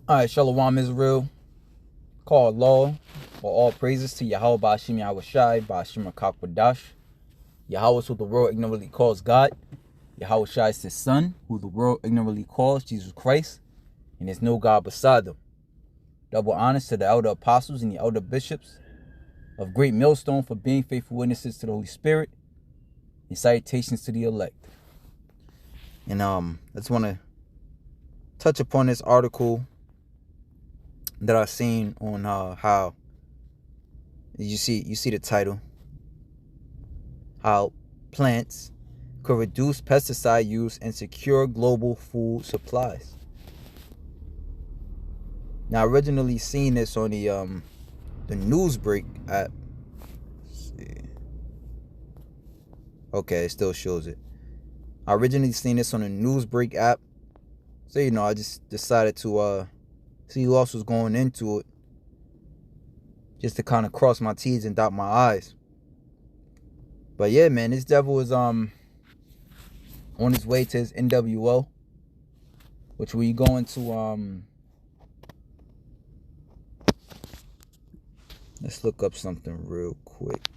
Alright, Shalom Israel. Call law or all praises to Yahweh Ba'ashim Yahushai Ba'ashim Akakwadash. Yahweh, who the world ignorantly calls God. Yahushai is his son, who the world ignorantly calls Jesus Christ. And there's no God beside them. Double honors to the elder apostles and the elder bishops of Great Millstone for being faithful witnesses to the Holy Spirit. And salutations to the elect. And I just want to touch upon this article that I seen on how you see the title, how plants could reduce pesticide use and secure global food supplies. Now, I originally seen this on the Newsbreak app. Let's see. Okay, it still shows it. I originally seen this on the Newsbreak app, so I just decided to see who else was going into it, just to kind of cross my T's and dot my I's. But yeah, man, this devil is on his way to his NWO, which we going to let's look up something real quick.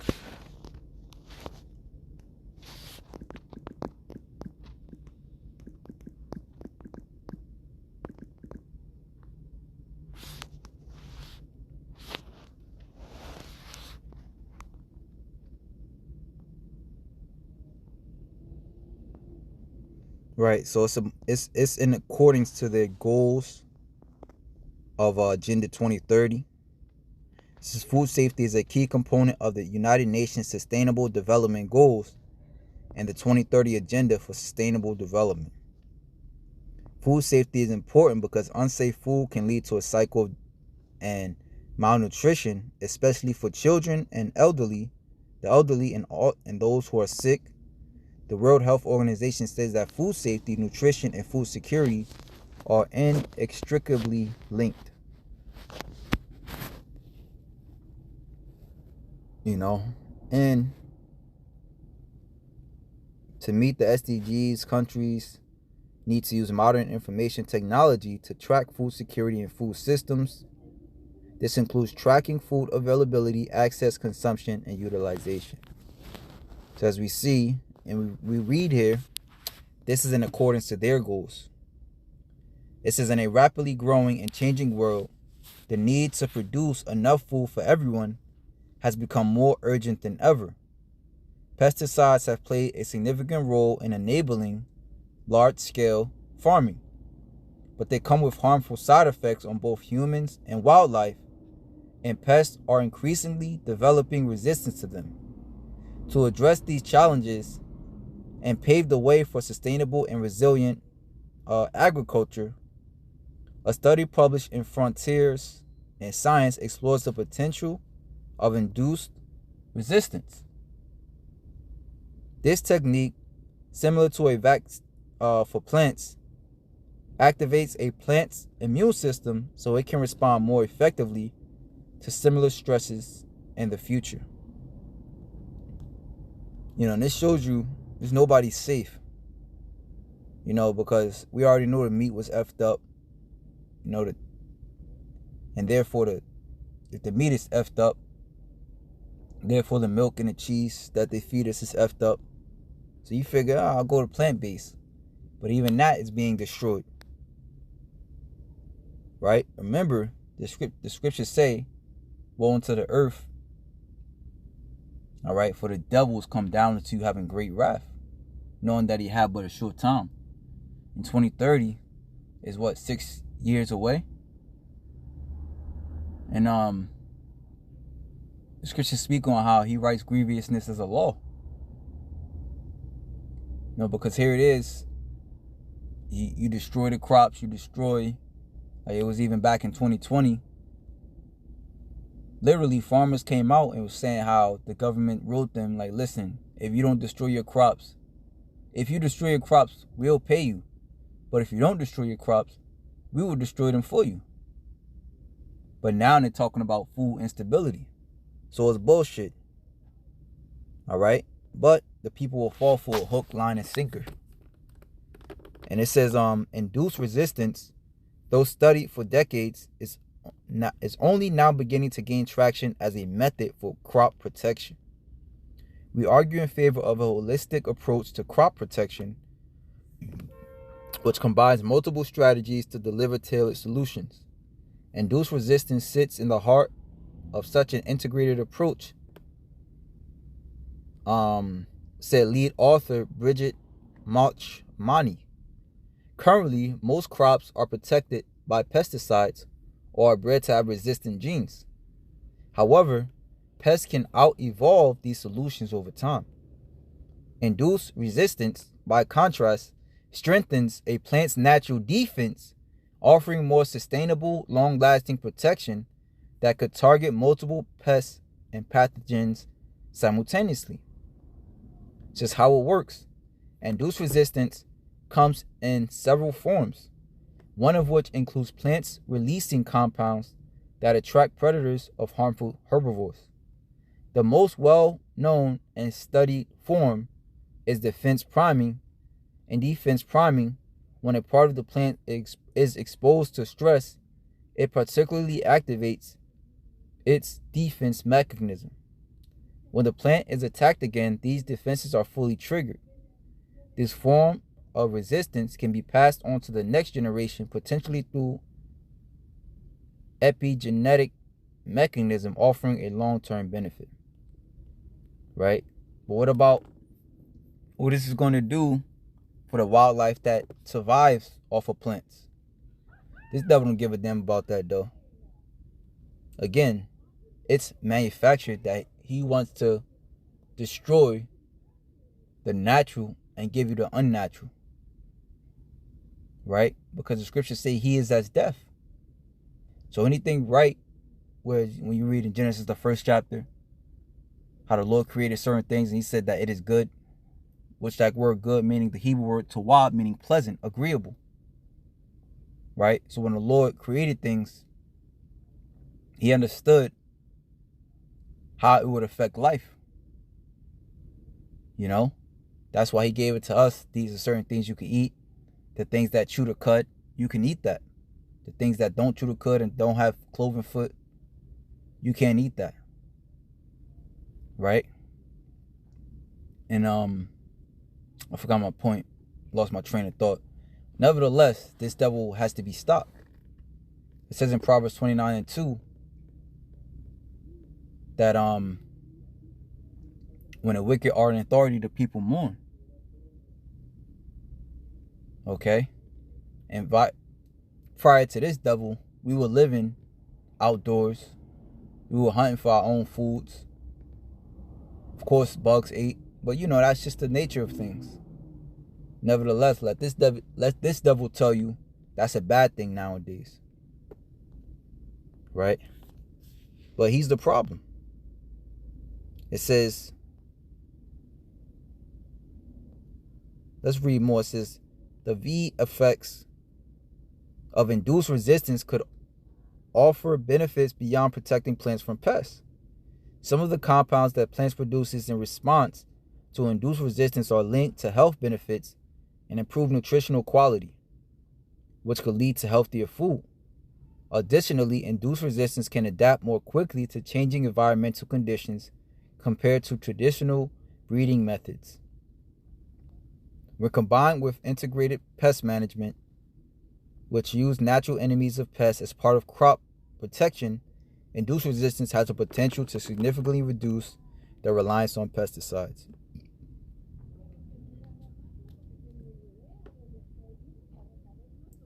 Right, so it's in accordance to their goals of Agenda 2030. This is food safety is a key component of the United Nations Sustainable Development Goals and the 2030 Agenda for Sustainable Development. Food safety is important because unsafe food can lead to a cycle and malnutrition, especially for children and the elderly and those who are sick. The World Health Organization says that food safety, nutrition, and food security are inextricably linked. And to meet the SDGs, countries need to use modern information technology to track food security and food systems. This includes tracking food availability, access, consumption, and utilization. So as we see, and we read here, this is in accordance to their goals. It says, in a rapidly growing and changing world, the need to produce enough food for everyone has become more urgent than ever. Pesticides have played a significant role in enabling large-scale farming, but they come with harmful side effects on both humans and wildlife, and pests are increasingly developing resistance to them. To address these challenges and pave the way for sustainable and resilient agriculture, a study published in Frontiers in Science explores the potential of induced resistance. This technique, similar to a vaccine for plants, activates a plant's immune system so it can respond more effectively to similar stresses in the future. And this shows you there's nobody safe, because we already know the meat was effed up, and therefore if the meat is effed up, therefore the milk and the cheese that they feed us is effed up. So you figure, I'll go to plant-based, but even that is being destroyed, right? Remember, the scriptures say, woe unto the earth, all right, for the devils come down into you having great wrath, knowing that he had but a short time. In 2030 is 6 years away? And the scriptures speak on how he writes grievousness as a law. Because here it is, you destroy the crops, like it was even back in 2020. Literally, farmers came out and was saying how the government wrote them, like, listen, if you don't destroy your crops, we'll pay you. But if you don't destroy your crops, we will destroy them for you. But now they're talking about food instability. So it's bullshit. All right? But the people will fall for a hook, line, and sinker. And it says, induce resistance though studied for decades, is only now beginning to gain traction as a method for crop protection. We argue in favor of a holistic approach to crop protection, which combines multiple strategies to deliver tailored solutions. Induced resistance sits in the heart of such an integrated approach, said lead author Bridget Machmani. Currently, most crops are protected by pesticides or are bred to have resistant genes. However, pests can out-evolve these solutions over time. Induced resistance, by contrast, strengthens a plant's natural defense, offering more sustainable, long-lasting protection that could target multiple pests and pathogens simultaneously. It's just how it works. Induced resistance comes in several forms, one of which includes plants releasing compounds that attract predators of harmful herbivores. The most well-known and studied form is defense priming. In defense priming, when a part of the plant is exposed to stress, it particularly activates its defense mechanism. When the plant is attacked again, these defenses are fully triggered. This form of resistance can be passed on to the next generation, potentially through epigenetic mechanism, offering a long-term benefit. Right? But what about what this is going to do for the wildlife that survives off of plants? This devil don't give a damn about that, though. Again, it's manufactured that he wants to destroy the natural and give you the unnatural. Right? Because the scriptures say he is as death. So anything right, where when you read in Genesis, the first chapter, how the Lord created certain things and he said that it is good, which that word good meaning the Hebrew word tawab, meaning pleasant, agreeable. Right? So when the Lord created things, he understood how it would affect life. You know? That's why he gave it to us. These are certain things you can eat. The things that chew the cud, you can eat that. The things that don't chew the cud and don't have cloven foot, you can't eat that. Right? And I forgot my point. Lost my train of thought. Nevertheless, this devil has to be stopped. It says in Proverbs 29:2 that when the wicked are in authority, the people mourn. Okay? And prior to this devil, we were living outdoors. We were hunting for our own foods. Of course, bugs ate. But you know, that's just the nature of things. Nevertheless, let this devil tell you that's a bad thing nowadays. Right? But he's the problem. It says, let's read more. It says, the V effects of induced resistance could offer benefits beyond protecting plants from pests. Some of the compounds that plants produces in response to induced resistance are linked to health benefits and improved nutritional quality, which could lead to healthier food. Additionally, induced resistance can adapt more quickly to changing environmental conditions compared to traditional breeding methods. When combined with integrated pest management, which use natural enemies of pests as part of crop protection, induced resistance has the potential to significantly reduce the reliance on pesticides.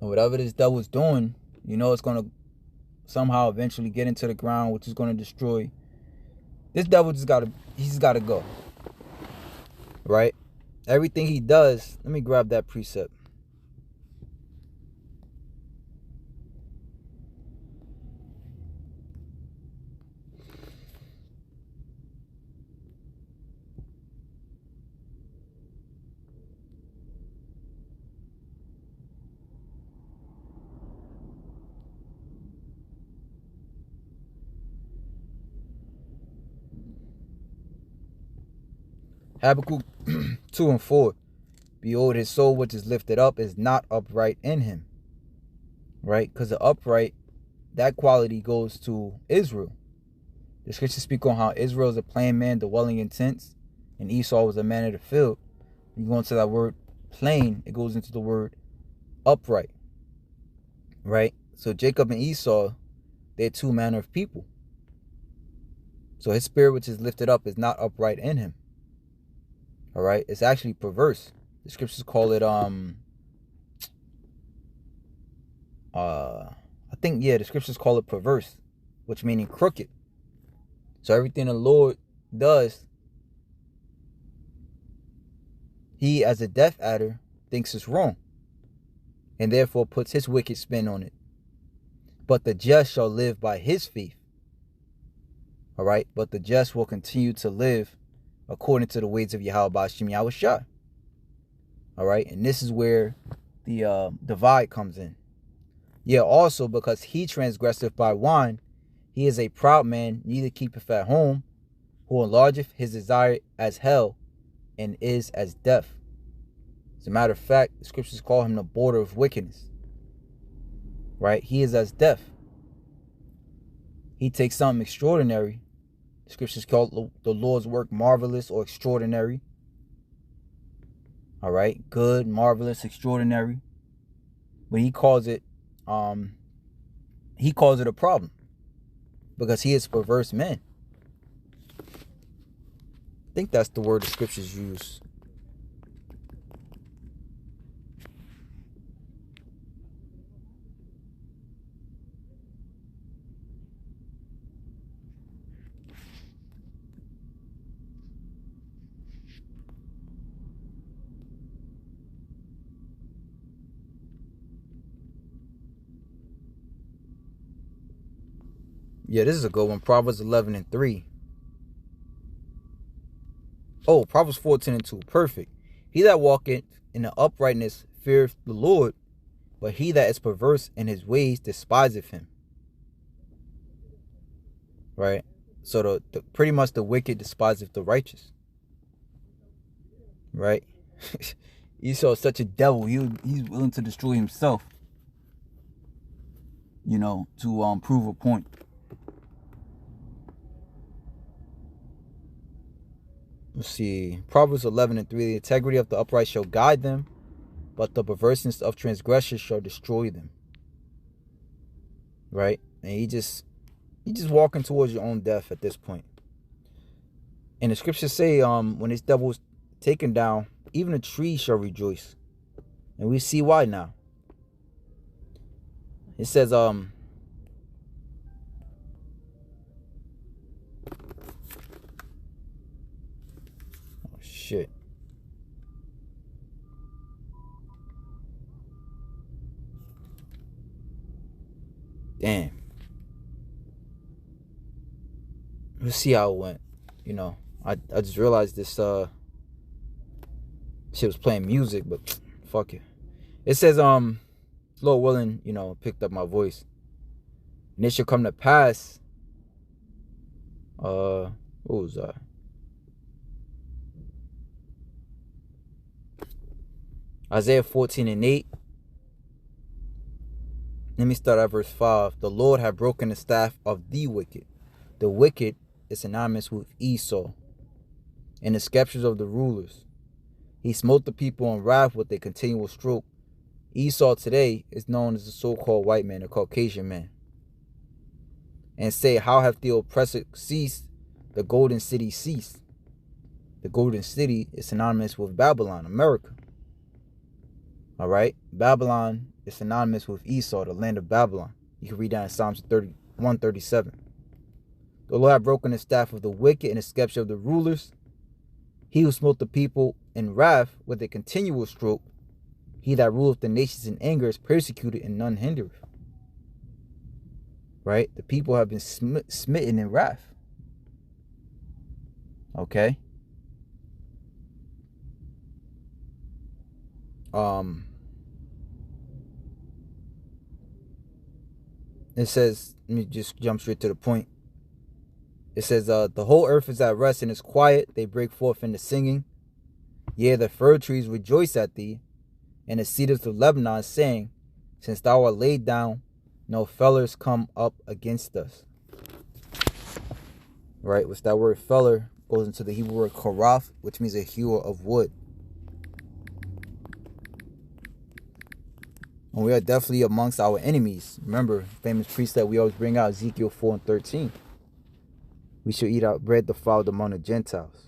And whatever this devil's doing, you know it's going to somehow eventually get into the ground, which is going to destroy. This devil just got to go. Right? Everything he does, let me grab that precept. Habakkuk 2:4. Behold, his soul which is lifted up is not upright in him. right? Because the upright, that quality goes to Israel. The scriptures speak on how Israel is a plain man dwelling in tents, and Esau was a man of the field. When you go into that word plain, it goes into the word upright, right? So Jacob and Esau, they're two manner of people. So his spirit which is lifted up is not upright in him. All right, it's actually perverse. The scriptures call it the scriptures call it perverse, which meaning crooked. So everything the Lord does, he as a death adder thinks it's wrong, and therefore puts his wicked spin on it. But the just shall live by his faith. All right, but the just will continue to live according to the ways of Yahweh Ba'ashem Yahushua. All right, and this is where the divide comes in. Yeah, also because he transgresseth by wine, he is a proud man, neither keepeth at home, who enlargeth his desire as hell, and is as death. As a matter of fact, the scriptures call him the border of wickedness. Right? He is as death. He takes something extraordinary. The scriptures call the Lord's work marvelous or extraordinary. All right, good, marvelous, extraordinary. But he calls it a problem, because he is a perverse man. I think that's the word the scriptures use. Yeah, this is a good one. Proverbs 11:3. Oh, Proverbs 14:2. Perfect. He that walketh in the uprightness feareth the Lord, but he that is perverse in his ways despiseth him. Right? So pretty much the wicked despiseth the righteous. Right? Esau is such a devil. He's willing to destroy himself, to prove a point. Let's see. Proverbs 11:3. The integrity of the upright shall guide them, but the perverseness of transgressors shall destroy them. Right? And you just walking towards your own death at this point. And the scriptures say, when this devil is taken down, even the trees shall rejoice. And we see why now. It says, shit. Damn. Let's see how it went. I just realized this shit was playing music, but fuck it. It says, Lord willing, picked up my voice. And it should come to pass. What was that? Isaiah 14:8. Let me start at verse 5. The Lord hath broken the staff of the wicked. The wicked is synonymous with Esau. In the scepters of the rulers. He smote the people in wrath with a continual stroke. Esau today is known as the so-called white man, the Caucasian man. And say, how hath the oppressor ceased? The golden city ceased. The golden city is synonymous with Babylon, America. All right? Babylon is synonymous with Esau, the land of Babylon. You can read that in Psalms 137. The Lord hath broken the staff of the wicked and the scepter of the rulers. He who smote the people in wrath with a continual stroke. He that ruleth the nations in anger is persecuted and none hindereth. Right? The people have been smitten in wrath. Okay? It says, let me just jump straight to the point. It says, the whole earth is at rest and is quiet. They break forth into singing. Yea, the fir trees rejoice at thee, and the cedars of Lebanon, saying, Since thou art laid down, no fellers come up against us. Right? Which that word feller goes into the Hebrew word korath, which means a hewer of wood. And we are definitely amongst our enemies. Remember, famous precept we always bring out, Ezekiel 4:13. We shall eat out bread defiled among the Gentiles.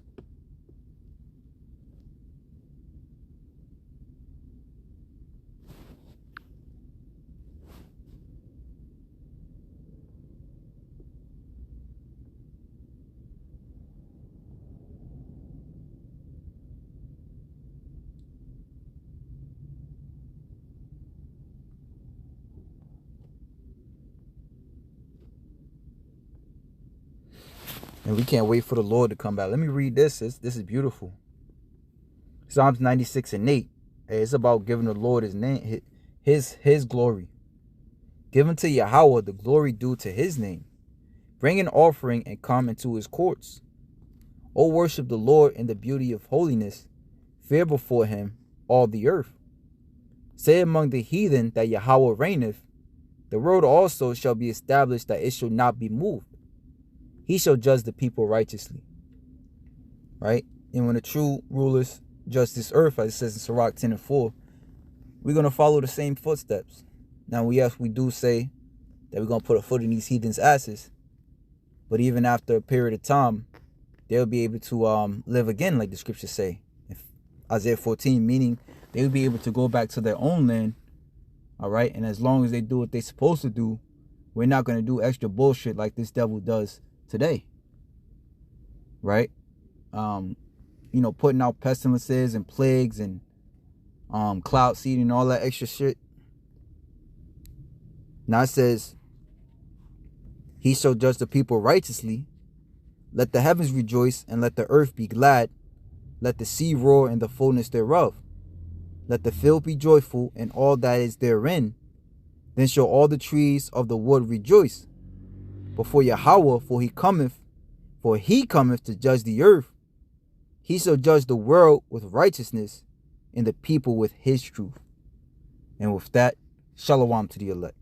And we can't wait for the Lord to come back. Let me read this. This is beautiful. Psalms 96:8. Hey, it's about giving the Lord his name, his glory. Give unto Yahweh the glory due to his name. Bring an offering and come into his courts. O worship the Lord in the beauty of holiness. Fear before him all the earth. Say among the heathen that Yahweh reigneth. The world also shall be established, that it shall not be moved. He shall judge the people righteously. Right? And when the true rulers judge this earth, as it says in Sirach 10:4, we're going to follow the same footsteps. Now, we do say that we're going to put a foot in these heathens' asses. But even after a period of time, they'll be able to live again, like the scriptures say. Isaiah 14, meaning they'll be able to go back to their own land. All right? And as long as they do what they're supposed to do, we're not going to do extra bullshit like this devil does today. Right? Putting out pestilences and plagues and cloud seeding and all that extra shit. Now it says, he shall judge the people righteously. Let the heavens rejoice and let the earth be glad. Let the sea roar and the fullness thereof. Let the field be joyful and all that is therein. Then shall all the trees of the wood rejoice before Yahweh, for he cometh to judge the earth. He shall judge the world with righteousness and the people with his truth. And with that, shalom to the elect.